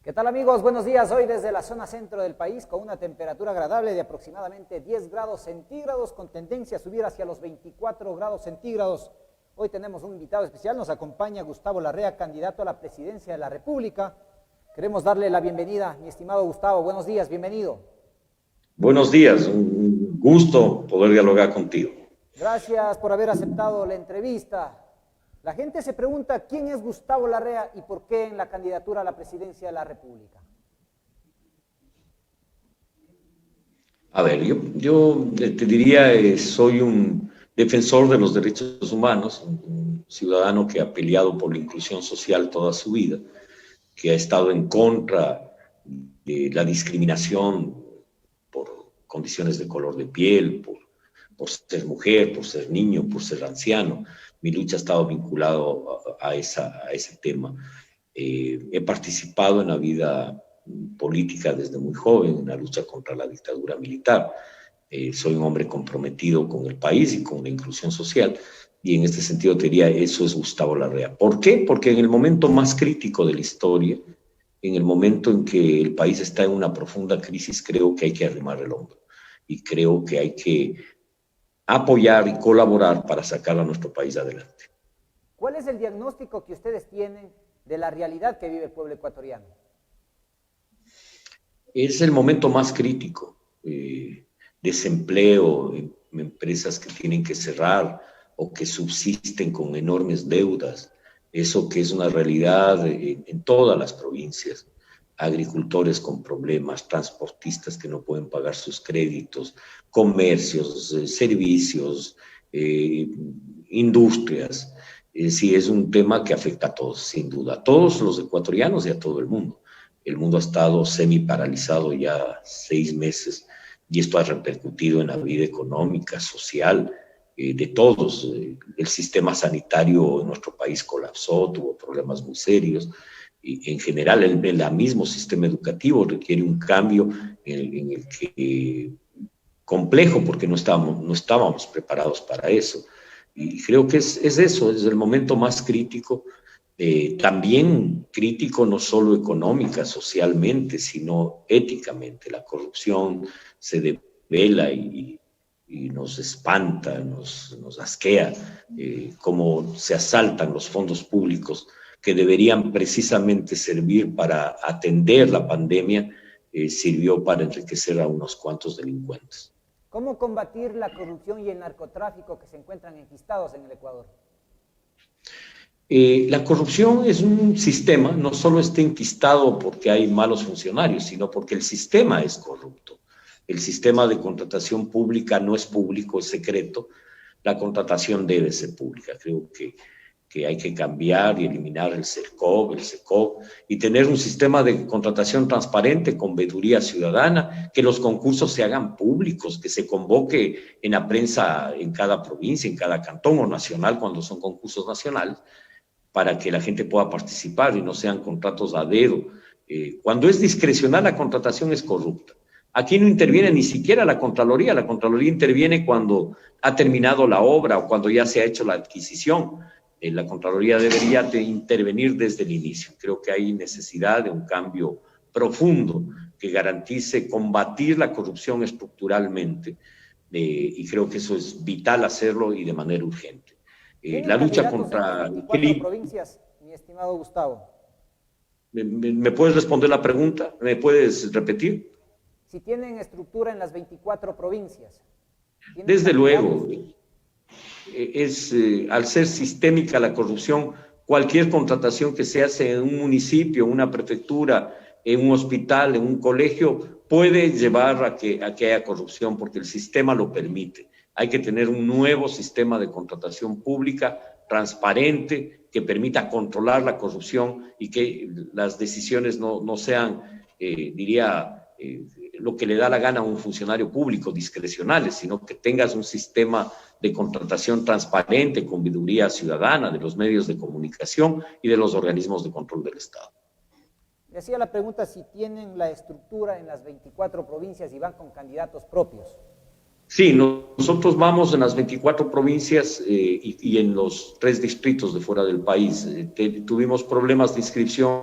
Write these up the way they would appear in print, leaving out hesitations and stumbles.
¿Qué tal amigos? Buenos días. Hoy desde la zona centro del país con una temperatura agradable de aproximadamente 10 grados centígrados con tendencia a subir hacia los 24 grados centígrados. Hoy tenemos un invitado especial, nos acompaña Gustavo Larrea, candidato a la presidencia de la República. Queremos darle la bienvenida, mi estimado Gustavo. Buenos días, bienvenido. Buenos días, un gusto poder dialogar contigo. Gracias por haber aceptado la entrevista. La gente se pregunta quién es Gustavo Larrea y por qué en la candidatura a la presidencia de la República. A ver, yo te diría, soy un defensor de los derechos humanos, un ciudadano que ha peleado por la inclusión social toda su vida, que ha estado en contra de la discriminación por condiciones de color de piel, por ser mujer, por ser niño, por ser anciano. Mi lucha ha estado vinculado a ese tema. He participado en la vida política desde muy joven, en la lucha contra la dictadura militar. Soy un hombre comprometido con el país y con la inclusión social, y en este sentido te diría, eso es Gustavo Larrea. ¿Por qué? Porque en el momento más crítico de la historia, en el momento en que el país está en una profunda crisis, creo que hay que arrimar el hombro y creo que hay que apoyar y colaborar para sacar a nuestro país adelante. ¿Cuál es el diagnóstico que ustedes tienen de la realidad que vive el pueblo ecuatoriano? Es el momento más crítico. Desempleo, empresas que tienen que cerrar o que subsisten con enormes deudas. Eso que es una realidad en todas las provincias. Agricultores con problemas, transportistas que no pueden pagar sus créditos, comercios, servicios, industrias. Sí, es un tema que afecta a todos, sin duda, a todos los ecuatorianos y a todo el mundo. El mundo ha estado semi-paralizado ya 6 meses y esto ha repercutido en la vida económica, social, de todos. El sistema sanitario en nuestro país colapsó, tuvo problemas muy serios. Y en general, el mismo sistema educativo requiere un cambio en el que complejo, porque no estábamos preparados para eso. Y creo que es eso, es el momento más crítico, también crítico no solo económica, socialmente, sino éticamente. La corrupción se devela y nos espanta, nos asquea, cómo se asaltan los fondos públicos que deberían precisamente servir para atender la pandemia, sirvió para enriquecer a unos cuantos delincuentes. ¿Cómo combatir la corrupción y el narcotráfico que se encuentran enquistados en el Ecuador? La corrupción es un sistema, no solo está enquistado porque hay malos funcionarios, sino porque el sistema es corrupto. El sistema de contratación pública no es público, es secreto. La contratación debe ser pública. Creo que hay que cambiar y eliminar el CERCOV, el SECOV, y tener un sistema de contratación transparente con veeduría ciudadana, que los concursos se hagan públicos, que se convoque en la prensa en cada provincia, en cada cantón o nacional cuando son concursos nacionales, para que la gente pueda participar y no sean contratos a dedo. Cuando es discrecional, la contratación es corrupta. Aquí no interviene ni siquiera la Contraloría interviene cuando ha terminado la obra o cuando ya se ha hecho la adquisición. La Contraloría debería de intervenir desde el inicio. Creo que hay necesidad de un cambio profundo que garantice combatir la corrupción estructuralmente, y creo que eso es vital hacerlo y de manera urgente. La lucha contra el crimen. Provincias, mi estimado Gustavo. ¿Me puedes responder la pregunta? ¿Me puedes repetir? Si tienen estructura en las 24 provincias. Desde luego. Al ser sistémica la corrupción, cualquier contratación que se hace en un municipio, en una prefectura, en un hospital, en un colegio, puede llevar a que haya corrupción porque el sistema lo permite. Hay que tener un nuevo sistema de contratación pública transparente que permita controlar la corrupción y que las decisiones no sean, lo que le da la gana a un funcionario público, discrecionales, sino que tengas un sistema de contratación transparente con veeduría ciudadana de los medios de comunicación y de los organismos de control del Estado. Le hacía la pregunta si tienen la estructura en las 24 provincias y van con candidatos propios. Sí, nosotros vamos en las 24 provincias y en los 3 distritos de fuera del país. Tuvimos problemas de inscripción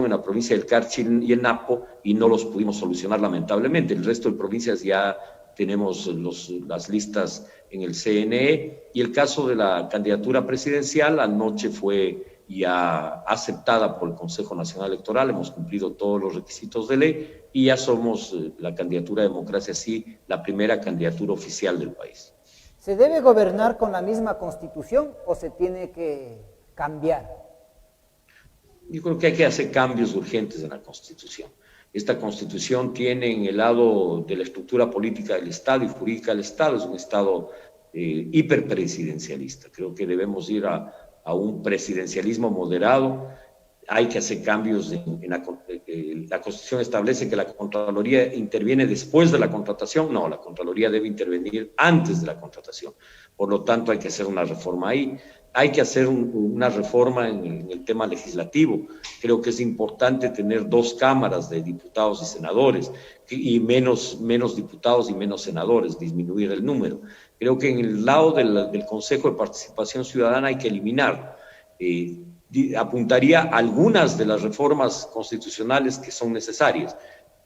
en la provincia del Carchi y el Napo y no los pudimos solucionar lamentablemente. El resto de provincias ya tenemos las listas en el CNE y el caso de la candidatura presidencial anoche fue ya aceptada por el Consejo Nacional Electoral, hemos cumplido todos los requisitos de ley y ya somos la candidatura Democracia Sí, la primera candidatura oficial del país. ¿Se debe gobernar con la misma Constitución o se tiene que cambiar? Yo creo que hay que hacer cambios urgentes en la Constitución. Esta Constitución tiene en el lado de la estructura política del Estado y jurídica del Estado, es un Estado hiperpresidencialista. Creo que debemos ir a un presidencialismo moderado. Hay que hacer cambios la Constitución establece que la Contraloría interviene después de la contratación. No, la Contraloría debe intervenir antes de la contratación. Por lo tanto, hay que hacer una reforma ahí. Hay que hacer una reforma en el tema legislativo. Creo que es importante tener 2 cámaras de diputados y senadores y menos diputados y menos senadores, disminuir el número. Creo que en el lado del Consejo de Participación Ciudadana hay que eliminar. Apuntaría a algunas de las reformas constitucionales que son necesarias.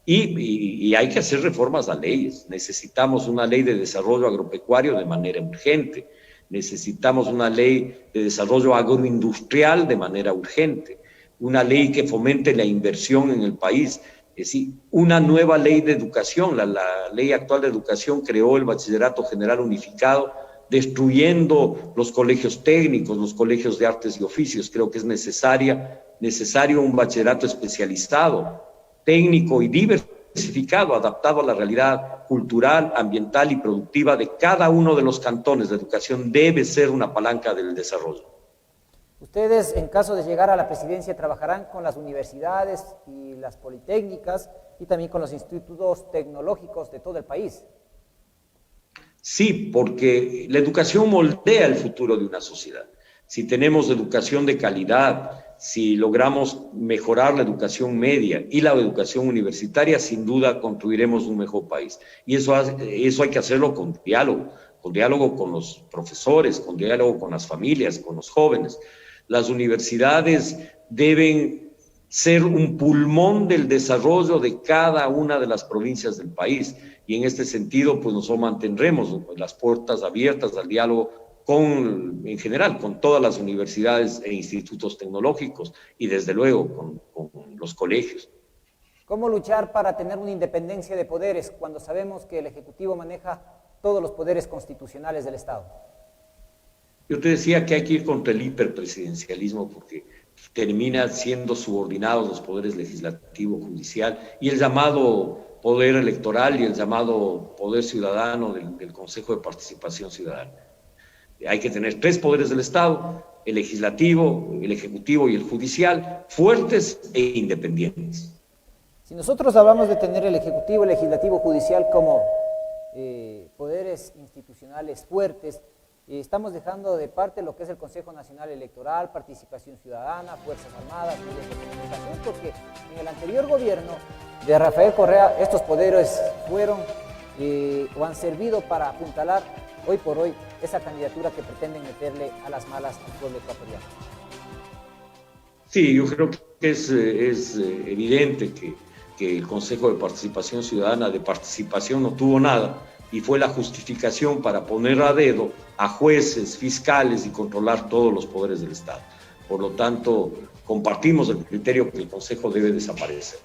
Y hay que hacer reformas a leyes. Necesitamos una ley de desarrollo agropecuario de manera urgente. Necesitamos una ley de desarrollo agroindustrial de manera urgente. Una ley que fomente la inversión en el país. Es decir, una nueva ley de educación. La ley actual de educación creó el Bachillerato General Unificado, destruyendo los colegios técnicos, los colegios de artes y oficios. Creo que es necesario un bachillerato especializado, técnico y diversificado, adaptado a la realidad cultural, ambiental y productiva de cada uno de los cantones. La educación debe ser una palanca del desarrollo. Ustedes, en caso de llegar a la presidencia, trabajarán con las universidades y las politécnicas y también con los institutos tecnológicos de todo el país. Sí, porque la educación moldea el futuro de una sociedad. Si tenemos educación de calidad, si logramos mejorar la educación media y la educación universitaria, sin duda construiremos un mejor país. Y eso hay que hacerlo con diálogo con los profesores, con diálogo con las familias, con los jóvenes. Las universidades deben ser un pulmón del desarrollo de cada una de las provincias del país. Y en este sentido, pues nosotros mantendremos las puertas abiertas al diálogo en general, con todas las universidades e institutos tecnológicos y desde luego con los colegios. ¿Cómo luchar para tener una independencia de poderes cuando sabemos que el Ejecutivo maneja todos los poderes constitucionales del Estado? Yo te decía que hay que ir contra el hiperpresidencialismo porque termina siendo subordinados los poderes legislativo, judicial y el llamado poder electoral y el llamado poder ciudadano del Consejo de Participación Ciudadana. Hay que tener 3 poderes del Estado, el legislativo, el ejecutivo y el judicial, fuertes e independientes. Si nosotros hablamos de tener el ejecutivo, el legislativo, judicial como poderes institucionales fuertes, estamos dejando de parte lo que es el Consejo Nacional Electoral, Participación Ciudadana, Fuerzas Armadas, medios de comunicación, porque en el anterior gobierno de Rafael Correa estos poderes fueron o han servido para apuntalar hoy por hoy esa candidatura que pretenden meterle a las malas al pueblo ecuatoriano. Sí, yo creo que es evidente que el Consejo de Participación Ciudadana de participación no tuvo nada y fue la justificación para poner a dedo a jueces, fiscales y controlar todos los poderes del Estado. Por lo tanto, compartimos el criterio que el Consejo debe desaparecer.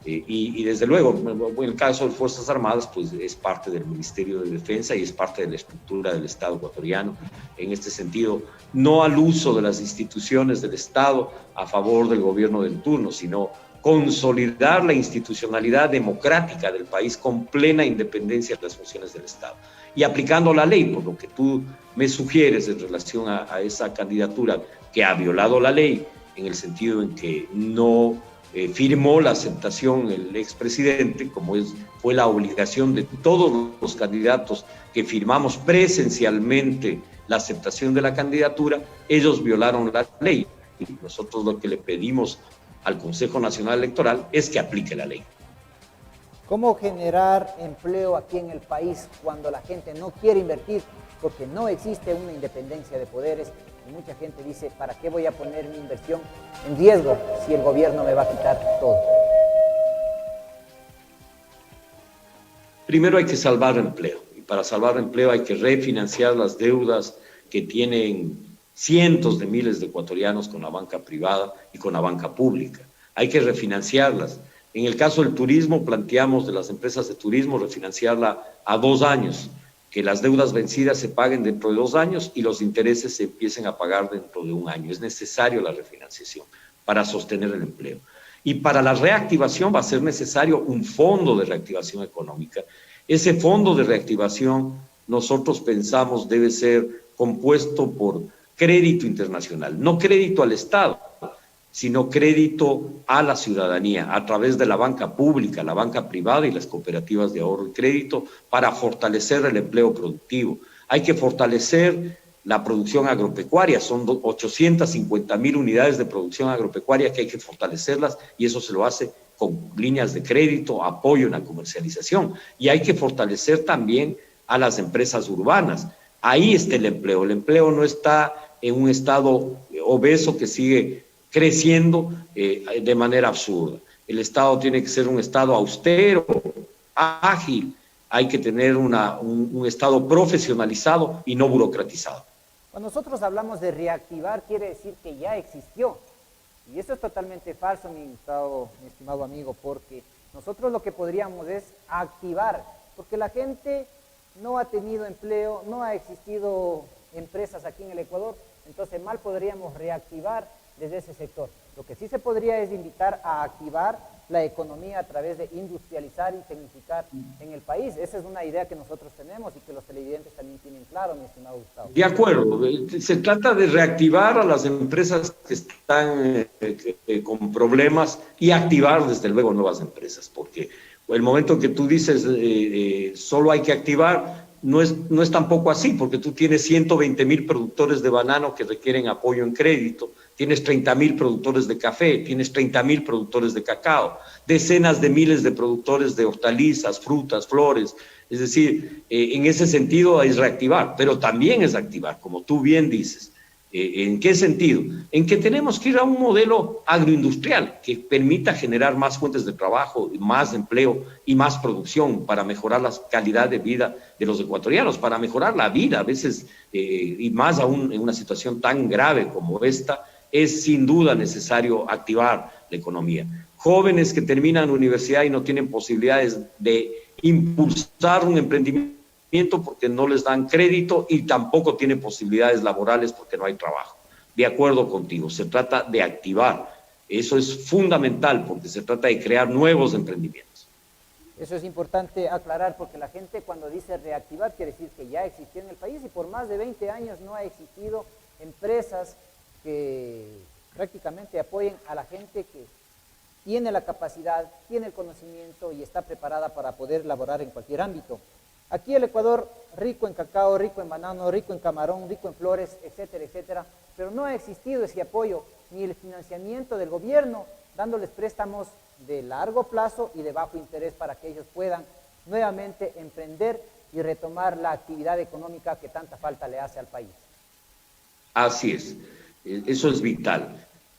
Y desde luego, en el caso de Fuerzas Armadas, pues es parte del Ministerio de Defensa y es parte de la estructura del Estado ecuatoriano. En este sentido, no al uso de las instituciones del Estado a favor del gobierno del turno, sino consolidar la institucionalidad democrática del país con plena independencia de las funciones del Estado. Y aplicando la ley, por lo que tú me sugieres en relación a esa candidatura que ha violado la ley, en el sentido en que no firmó la aceptación el expresidente, como fue la obligación de todos los candidatos que firmamos presencialmente la aceptación de la candidatura, ellos violaron la ley. Y nosotros lo que le pedimos al Consejo Nacional Electoral es que aplique la ley. ¿Cómo generar empleo aquí en el país cuando la gente no quiere invertir porque no existe una independencia de poderes Y mucha gente dice, ¿para qué voy a poner mi inversión en riesgo si el gobierno me va a quitar todo? Primero hay que salvar empleo, y para salvar empleo hay que refinanciar las deudas que tienen cientos de miles de ecuatorianos con la banca privada y con la banca pública. Hay que refinanciarlas. En el caso del turismo, planteamos de las empresas de turismo refinanciarla a 2 años, que las deudas vencidas se paguen dentro de 2 años y los intereses se empiecen a pagar dentro de 1 año. Es necesario la refinanciación para sostener el empleo. Y para la reactivación va a ser necesario un fondo de reactivación económica. Ese fondo de reactivación nosotros pensamos debe ser compuesto por crédito internacional, no crédito al Estado, sino crédito a la ciudadanía a través de la banca pública, la banca privada y las cooperativas de ahorro y crédito para fortalecer el empleo productivo. Hay que fortalecer la producción agropecuaria, son 850,000 unidades de producción agropecuaria que hay que fortalecerlas y eso se lo hace con líneas de crédito, apoyo en la comercialización. Y hay que fortalecer también a las empresas urbanas. Ahí está el empleo no está en un estado obeso que sigue creciendo de manera absurda. El Estado tiene que ser un Estado austero, ágil, hay que tener un Estado profesionalizado y no burocratizado. Cuando nosotros hablamos de reactivar, quiere decir que ya existió. Y eso es totalmente falso, mi estimado amigo, porque nosotros lo que podríamos es activar, porque la gente no ha tenido empleo, no ha existido empresas aquí en el Ecuador, entonces mal podríamos reactivar desde ese sector. Lo que sí se podría es invitar a activar la economía a través de industrializar y tecnificar en el país. Esa es una idea que nosotros tenemos y que los televidentes también tienen claro, mi estimado Gustavo. De acuerdo, se trata de reactivar a las empresas que están con problemas y activar desde luego nuevas empresas, porque el momento que tú dices solo hay que activar, no es tampoco así, porque tú tienes 120,000 productores de banano que requieren apoyo en crédito, tienes 30,000 productores de café, tienes 30,000 productores de cacao, decenas de miles de productores de hortalizas, frutas, flores. Es decir, en ese sentido es reactivar, pero también es activar, como tú bien dices. ¿En qué sentido? En que tenemos que ir a un modelo agroindustrial que permita generar más fuentes de trabajo, más empleo y más producción para mejorar la calidad de vida de los ecuatorianos, para mejorar la vida a veces, y más aún en una situación tan grave como esta, es sin duda necesario activar la economía. Jóvenes que terminan la universidad y no tienen posibilidades de impulsar un emprendimiento porque no les dan crédito y tampoco tienen posibilidades laborales porque no hay trabajo. De acuerdo contigo, se trata de activar. Eso es fundamental porque se trata de crear nuevos emprendimientos. Eso es importante aclarar porque la gente cuando dice reactivar quiere decir que ya existió en el país y por más de 20 años no ha existido empresas que prácticamente apoyen a la gente que tiene la capacidad, tiene el conocimiento y está preparada para poder laborar en cualquier ámbito. Aquí el Ecuador, rico en cacao, rico en banano, rico en camarón, rico en flores, etcétera, etcétera, pero no ha existido ese apoyo ni el financiamiento del gobierno, dándoles préstamos de largo plazo y de bajo interés para que ellos puedan nuevamente emprender y retomar la actividad económica que tanta falta le hace al país. Así es, eso es vital.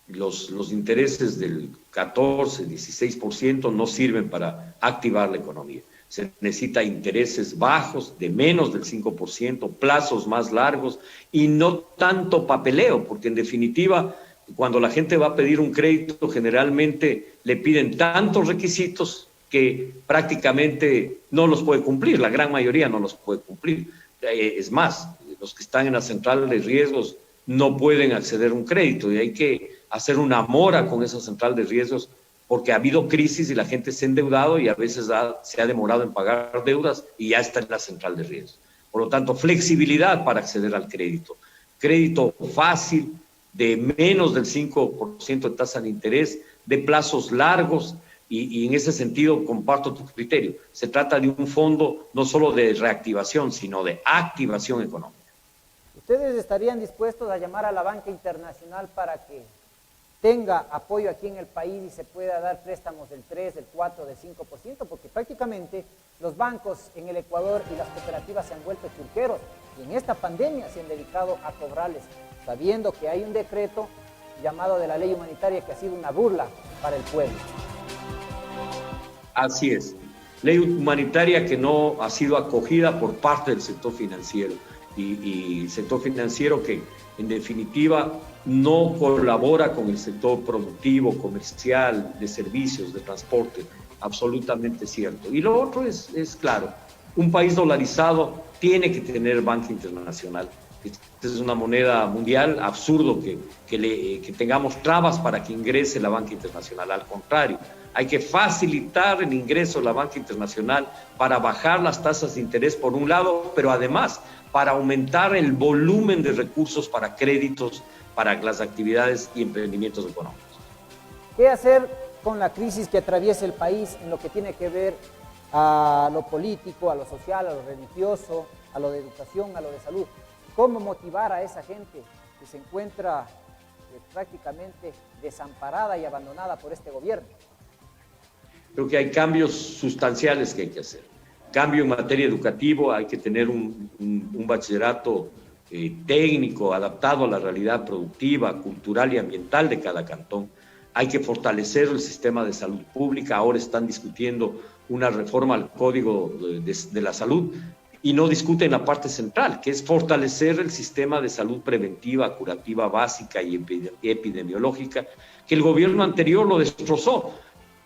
Los intereses del 14, 16% no sirven para activar la economía. Se necesita intereses bajos, de menos del 5%, plazos más largos y no tanto papeleo, porque en definitiva, cuando la gente va a pedir un crédito, generalmente le piden tantos requisitos que prácticamente no los puede cumplir, la gran mayoría no los puede cumplir. Es más, los que están en la central de riesgos no pueden acceder a un crédito y hay que hacer una mora con esa central de riesgos porque ha habido crisis y la gente se ha endeudado y a veces se ha demorado en pagar deudas y ya está en la central de riesgos. Por lo tanto, flexibilidad para acceder al crédito. Crédito fácil, de menos del 5% de tasa de interés, de plazos largos y en ese sentido comparto tu criterio. Se trata de un fondo no solo de reactivación, sino de activación económica. ¿Ustedes estarían dispuestos a llamar a la banca internacional para que tenga apoyo aquí en el país y se pueda dar préstamos del 3, del 4, del 5%? Porque prácticamente los bancos en el Ecuador y las cooperativas se han vuelto churqueros y en esta pandemia se han dedicado a cobrarles sabiendo que hay un decreto llamado de la ley humanitaria que ha sido una burla para el pueblo. Así es. Ley humanitaria que no ha sido acogida por parte del sector financiero y sector financiero que en definitiva no colabora con el sector productivo, comercial, de servicios, de transporte. Absolutamente cierto. Y lo otro es claro, un país dolarizado tiene que tener banca internacional. Esta es una moneda mundial, absurdo que tengamos trabas para que ingrese la banca internacional. Al contrario, hay que facilitar el ingreso de la banca internacional para bajar las tasas de interés por un lado, pero además para aumentar el volumen de recursos para créditos, para las actividades y emprendimientos económicos. ¿Qué hacer con la crisis que atraviesa el país en lo que tiene que ver a lo político, a lo social, a lo religioso, a lo de educación, a lo de salud? ¿Cómo motivar a esa gente que se encuentra prácticamente desamparada y abandonada por este gobierno? Creo que hay cambios sustanciales que hay que hacer. Cambio en materia educativa, hay que tener un bachillerato técnico adaptado a la realidad productiva, cultural y ambiental de cada cantón. Hay que fortalecer el sistema de salud pública. Ahora están discutiendo una reforma al Código de la Salud y no discuten la parte central, que es fortalecer el sistema de salud preventiva, curativa básica y epidemiológica, que el gobierno anterior lo destrozó.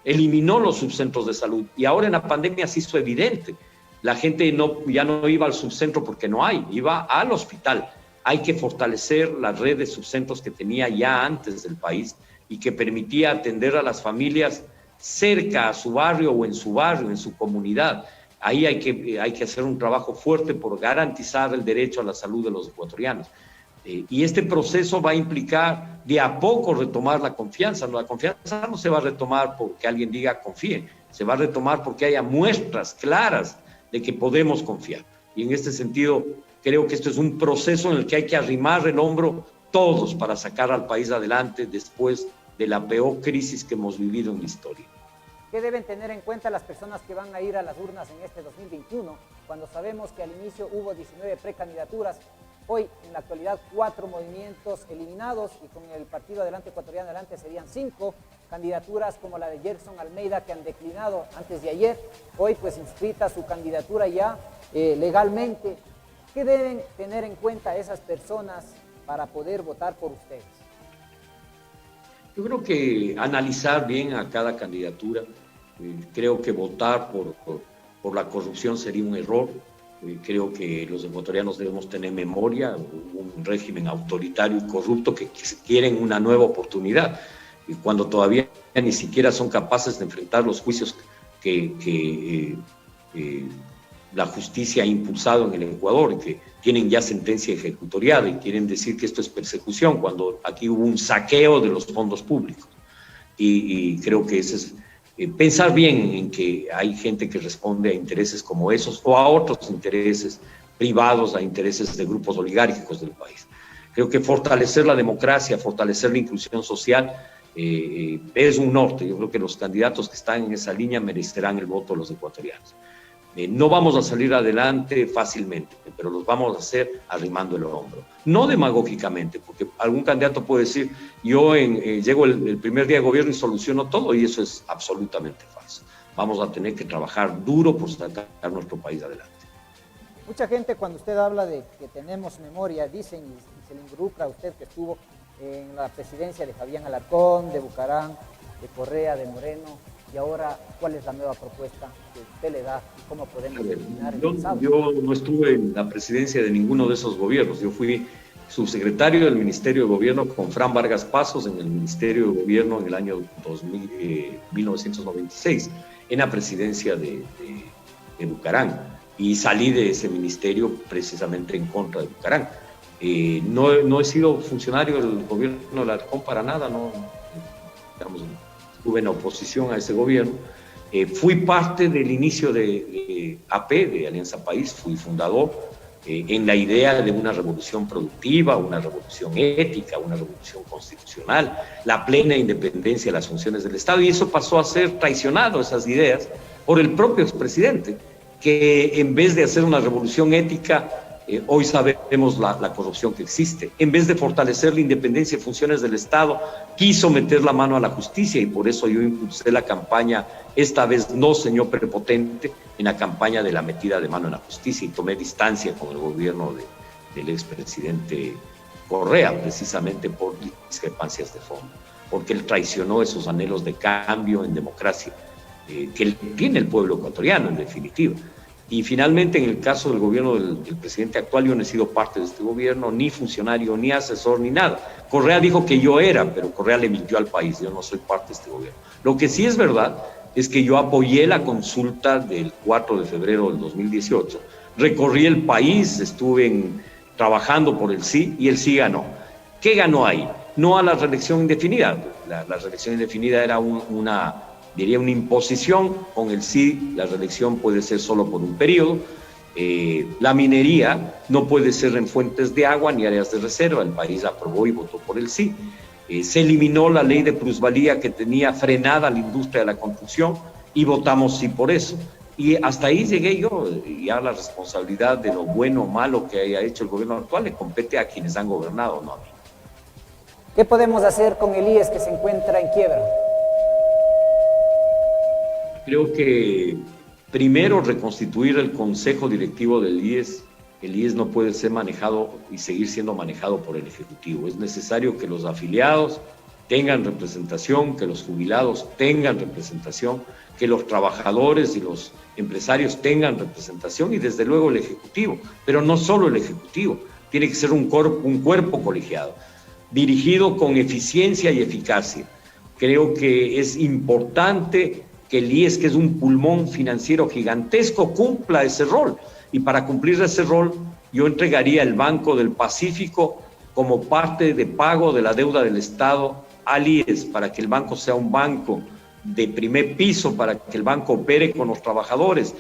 Eliminó los subcentros de salud y ahora en la pandemia se hizo evidente. La gente ya no iba al subcentro porque no hay, iba al hospital. Hay que fortalecer la red de subcentros que tenía ya antes del país y que permitía atender a las familias cerca a su barrio o en su comunidad. Ahí hay que hacer un trabajo fuerte por garantizar el derecho a la salud de los ecuatorianos. Y este proceso va a implicar de a poco retomar la confianza. La confianza no se va a retomar porque alguien diga confíe, se va a retomar porque haya muestras claras de que podemos confiar. Y en este sentido, creo que esto es un proceso en el que hay que arrimar el hombro todos para sacar al país adelante después de la peor crisis que hemos vivido en la historia. ¿Qué deben tener en cuenta las personas que van a ir a las urnas en este 2021, cuando sabemos que al inicio hubo 19 precandidaturas? Hoy, en la actualidad, 4 movimientos eliminados y con el Partido Adelante Ecuatoriano Adelante serían 5 candidaturas como la de Gerson Almeida que han declinado antes de ayer. Hoy, pues, inscrita su candidatura ya legalmente. ¿Qué deben tener en cuenta esas personas para poder votar por ustedes? Yo creo que analizar bien a cada candidatura. Creo que votar por la corrupción sería un error. Creo que los ecuatorianos debemos tener memoria, un régimen autoritario y corrupto que quieren una nueva oportunidad, y cuando todavía ni siquiera son capaces de enfrentar los juicios que la justicia ha impulsado en el Ecuador, y que tienen ya sentencia ejecutoriada y quieren decir que esto es persecución, cuando aquí hubo un saqueo de los fondos públicos. Y creo que ese es... pensar bien en que hay gente que responde a intereses como esos o a otros intereses privados, a intereses de grupos oligárquicos del país. Creo que fortalecer la democracia, fortalecer la inclusión social es un norte. Yo creo que los candidatos que están en esa línea merecerán el voto de los ecuatorianos. No vamos a salir adelante fácilmente, pero los vamos a hacer arrimando el hombro. No demagógicamente, porque algún candidato puede decir, yo llego el primer día de gobierno y soluciono todo, y eso es absolutamente falso. Vamos a tener que trabajar duro por sacar nuestro país adelante. Mucha gente, cuando usted habla de que tenemos memoria, dicen, y se le involucra a usted que estuvo en la presidencia de Fabián Alarcón, de Bucarán, de Correa, de Moreno, y ahora, ¿cuál es la nueva propuesta que usted le da? ¿Cómo podemos eliminar el pasado? Yo no estuve en la presidencia de ninguno de esos gobiernos. Yo fui subsecretario del Ministerio de Gobierno con Fran Vargas Pasos en el Ministerio de Gobierno en el año 1996, en la presidencia de Bucarán. Y salí de ese ministerio precisamente en contra de Bucarán. No he sido funcionario del gobierno de Alarcón para nada, estuve en oposición a ese gobierno. Fui parte del inicio de AP, de Alianza País, fui fundador en la idea de una revolución productiva, una revolución ética, una revolución constitucional, la plena independencia de las funciones del Estado, y eso pasó a ser traicionado, esas ideas, por el propio expresidente, que en vez de hacer una revolución ética, Hoy sabemos la corrupción que existe. En vez de fortalecer la independencia y funciones del Estado, quiso meter la mano a la justicia, y por eso yo impulsé la campaña, esta vez no, señor prepotente, en la campaña de la metida de mano en la justicia, y tomé distancia con el gobierno del expresidente Correa, precisamente por discrepancias de fondo, porque él traicionó esos anhelos de cambio en democracia que tiene el pueblo ecuatoriano, en definitiva. Y finalmente, en el caso del gobierno del presidente actual, yo no he sido parte de este gobierno, ni funcionario, ni asesor, ni nada. Correa dijo que yo era, pero Correa le mintió al país, yo no soy parte de este gobierno. Lo que sí es verdad es que yo apoyé la consulta del 4 de febrero del 2018, recorrí el país, estuve trabajando por el sí, y el sí ganó. ¿Qué ganó ahí? No a la reelección indefinida. La reelección indefinida era una imposición. Con el sí, la reelección puede ser solo por un periodo. La minería no puede ser en fuentes de agua ni áreas de reserva. El país aprobó y votó por el sí. Se eliminó la ley de plusvalía que tenía frenada la industria de la construcción, y votamos sí por eso. Y hasta ahí llegué yo. Ya la responsabilidad de lo bueno o malo que haya hecho el gobierno actual le compete a quienes han gobernado, no a mí. ¿Qué podemos hacer con el IES que se encuentra en quiebra? Creo que primero reconstituir el consejo directivo del IES. El IES no puede ser manejado y seguir siendo manejado por el Ejecutivo. Es necesario que los afiliados tengan representación, que los jubilados tengan representación, que los trabajadores y los empresarios tengan representación, y desde luego el Ejecutivo. Pero no solo el Ejecutivo, tiene que ser un cuerpo colegiado, dirigido con eficiencia y eficacia. Creo que es importante que el IES, que es un pulmón financiero gigantesco, cumpla ese rol. Y para cumplir ese rol, yo entregaría el Banco del Pacífico como parte de pago de la deuda del Estado al IES, para que el banco sea un banco de primer piso, para que el banco opere con los trabajadores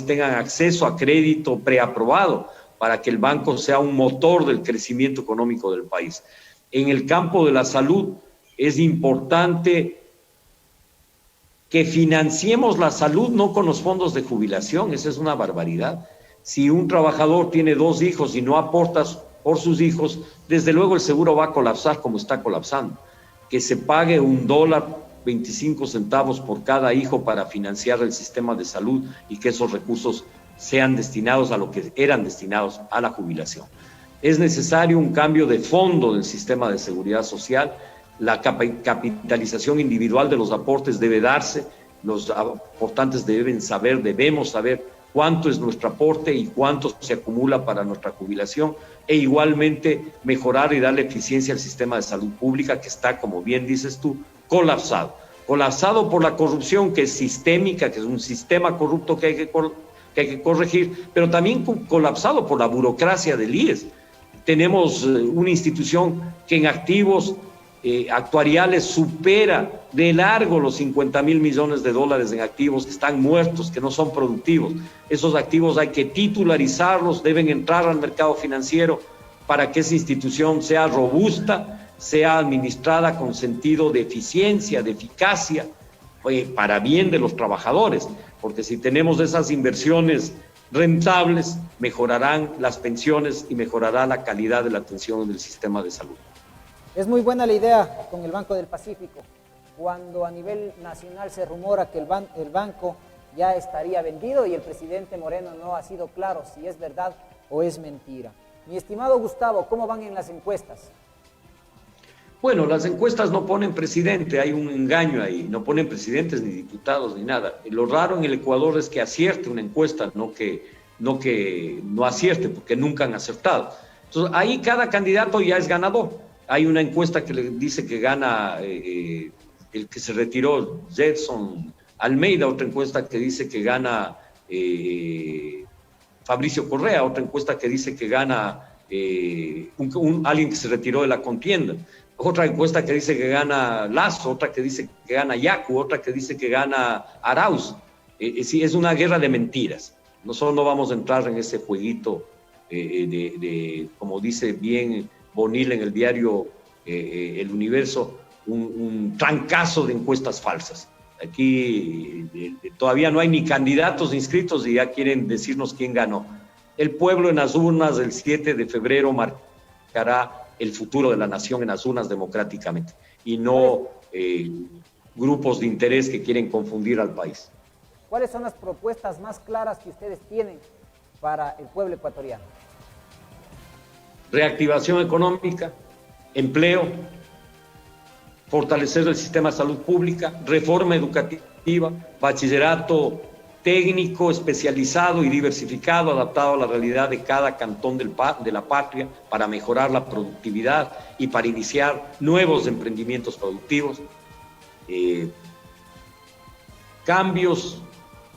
tengan acceso a crédito preaprobado, para que el banco sea un motor del crecimiento económico del país. En el campo de la salud, es importante que financiemos la salud no con los fondos de jubilación. Esa es una barbaridad. Si un trabajador tiene 2 hijos y no aporta por sus hijos, desde luego el seguro va a colapsar como está colapsando. Que se pague $1.25 por cada hijo para financiar el sistema de salud, y que esos recursos sean destinados a lo que eran destinados, a la jubilación. Es necesario un cambio de fondo del sistema de seguridad social. La capitalización individual de los aportes debe darse. Los aportantes debemos saber cuánto es nuestro aporte y cuánto se acumula para nuestra jubilación, e igualmente mejorar y darle eficiencia al sistema de salud pública, que está, como bien dices tú, colapsado por la corrupción, que es sistémica, que es un sistema corrupto que hay que corregir, pero también colapsado por la burocracia del IES. Tenemos una institución que en activos actuariales supera de largo los $50.000 millones en activos que están muertos, que no son productivos. Esos activos hay que titularizarlos, deben entrar al mercado financiero para que esa institución sea robusta, sea administrada con sentido de eficiencia, de eficacia, para bien de los trabajadores, porque si tenemos esas inversiones rentables, mejorarán las pensiones y mejorará la calidad de la atención del sistema de salud. Es muy buena la idea con el Banco del Pacífico, cuando a nivel nacional se rumora que el banco ya estaría vendido, y el presidente Moreno no ha sido claro si es verdad o es mentira. Mi estimado Gustavo, ¿cómo van en las encuestas? Bueno, las encuestas no ponen presidente, hay un engaño ahí, no ponen presidentes ni diputados ni nada. Lo raro en el Ecuador es que acierte una encuesta, no que no acierte, porque nunca han acertado. Entonces ahí cada candidato ya es ganador. Hay una encuesta que le dice que gana el que se retiró, Jetson Almeida, otra encuesta que dice que gana Fabricio Correa, otra encuesta que dice que gana alguien que se retiró de la contienda, otra encuesta que dice que gana Lazo, otra que dice que gana Yacu, otra que dice que gana Arauz. Sí, es una guerra de mentiras. Nosotros no vamos a entrar en ese jueguito como dice bien Bonilla en el diario El Universo, un trancazo de encuestas falsas. Aquí todavía no hay ni candidatos inscritos y ya quieren decirnos quién ganó. El pueblo en las urnas del 7 de febrero marcará el futuro de la nación en las urnas democráticamente y no grupos de interés que quieren confundir al país. ¿Cuáles son las propuestas más claras que ustedes tienen para el pueblo ecuatoriano? Reactivación económica, empleo, fortalecer el sistema de salud pública, reforma educativa, bachillerato técnico, especializado y diversificado, adaptado a la realidad de cada cantón de la patria para mejorar la productividad y para iniciar nuevos emprendimientos productivos. Cambios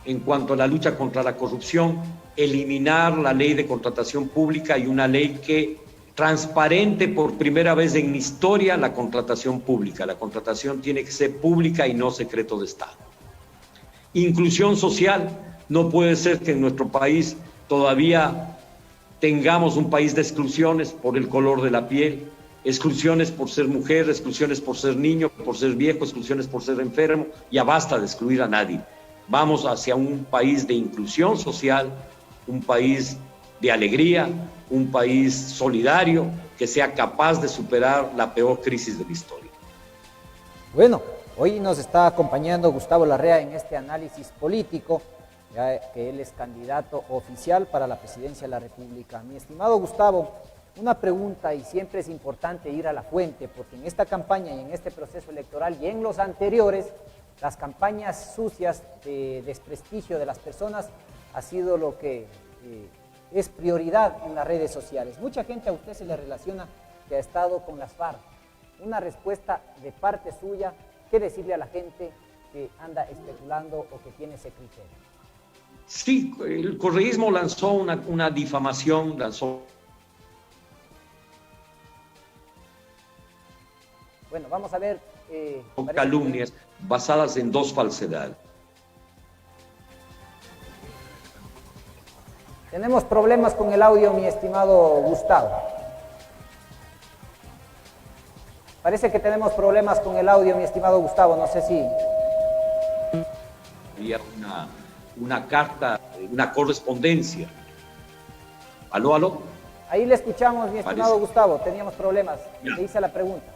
en cuanto a la lucha contra la corrupción, eliminar la ley de contratación pública y una ley que transparente por primera vez en historia la contratación pública. La contratación tiene que ser pública y no secreto de Estado. Inclusión social. No puede ser que en nuestro país todavía tengamos un país de exclusiones por el color de la piel, exclusiones por ser mujer, exclusiones por ser niño, por ser viejo, exclusiones por ser enfermo. Ya basta de excluir a nadie. Vamos hacia un país de inclusión social, un país de alegría, un país solidario que sea capaz de superar la peor crisis de la historia. Bueno, hoy nos está acompañando Gustavo Larrea en este análisis político, ya que él es candidato oficial para la presidencia de la República. Mi estimado Gustavo, una pregunta, y siempre es importante ir a la fuente, porque en esta campaña y en este proceso electoral y en los anteriores, las campañas sucias de desprestigio de las personas ha sido lo que es prioridad en las redes sociales. Mucha gente a usted se le relaciona que ha estado con las FARC. Una respuesta de parte suya, ¿qué decirle a la gente que anda especulando o que tiene ese criterio? Sí, el correísmo lanzó una difamación, lanzó... Bueno, vamos a ver... calumnias basadas en dos falsedades. Tenemos problemas con el audio, mi estimado Gustavo. Parece que tenemos problemas con el audio, mi estimado Gustavo, no sé si... Había una carta, una correspondencia. ¿Aló, aló? Ahí le escuchamos, mi estimado Gustavo, teníamos problemas. Ya. Le hice la pregunta.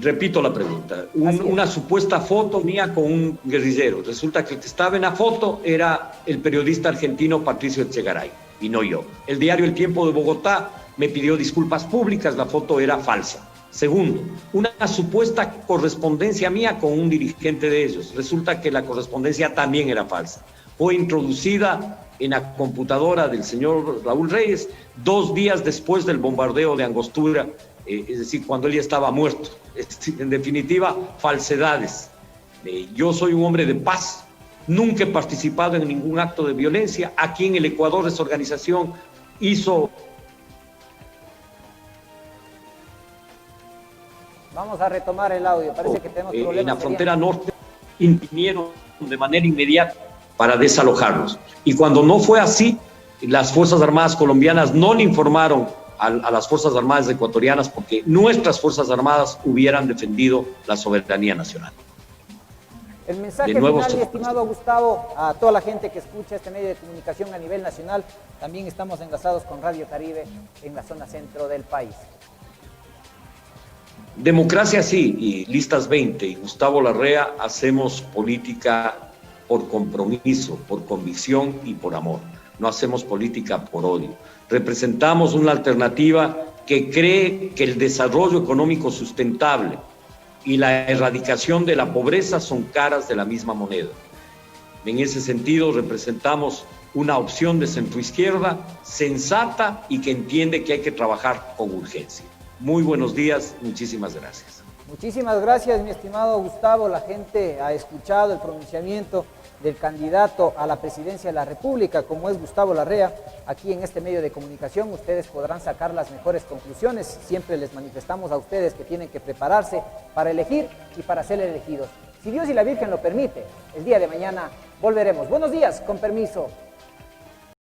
Repito la pregunta. Una supuesta foto mía con un guerrillero. Resulta que el que estaba en la foto era el periodista argentino Patricio Echegaray y no yo. El diario El Tiempo de Bogotá me pidió disculpas públicas, la foto era falsa. Segundo, una supuesta correspondencia mía con un dirigente de ellos. Resulta que la correspondencia también era falsa. Fue introducida en la computadora del señor Raúl Reyes 2 días después del bombardeo de Angostura, es decir, cuando él ya estaba muerto. En definitiva, falsedades. Yo soy un hombre de paz, nunca he participado en ningún acto de violencia. Aquí en el Ecuador esa organización hizo... Vamos a retomar el audio, parece que tenemos problemas. En la frontera norte intervinieron de manera inmediata para desalojarlos. Y cuando no fue así, las Fuerzas Armadas colombianas no le informaron a las Fuerzas Armadas ecuatorianas porque nuestras Fuerzas Armadas hubieran defendido la soberanía nacional. El mensaje final, mi estimado Gustavo, a toda la gente que escucha este medio de comunicación a nivel nacional, también estamos enlazados con Radio Caribe en la zona centro del país. Democracia sí, y Listas 20 y Gustavo Larrea hacemos política por compromiso, por convicción y por amor. No hacemos política por odio. Representamos una alternativa que cree que el desarrollo económico sustentable y la erradicación de la pobreza son caras de la misma moneda. En ese sentido, representamos una opción de centroizquierda sensata y que entiende que hay que trabajar con urgencia. Muy buenos días, muchísimas gracias. Muchísimas gracias, mi estimado Gustavo. La gente ha escuchado el pronunciamiento del candidato a la presidencia de la República, como es Gustavo Larrea. Aquí en este medio de comunicación ustedes podrán sacar las mejores conclusiones. Siempre les manifestamos a ustedes que tienen que prepararse para elegir y para ser elegidos. Si Dios y la Virgen lo permite, el día de mañana volveremos. Buenos días, con permiso.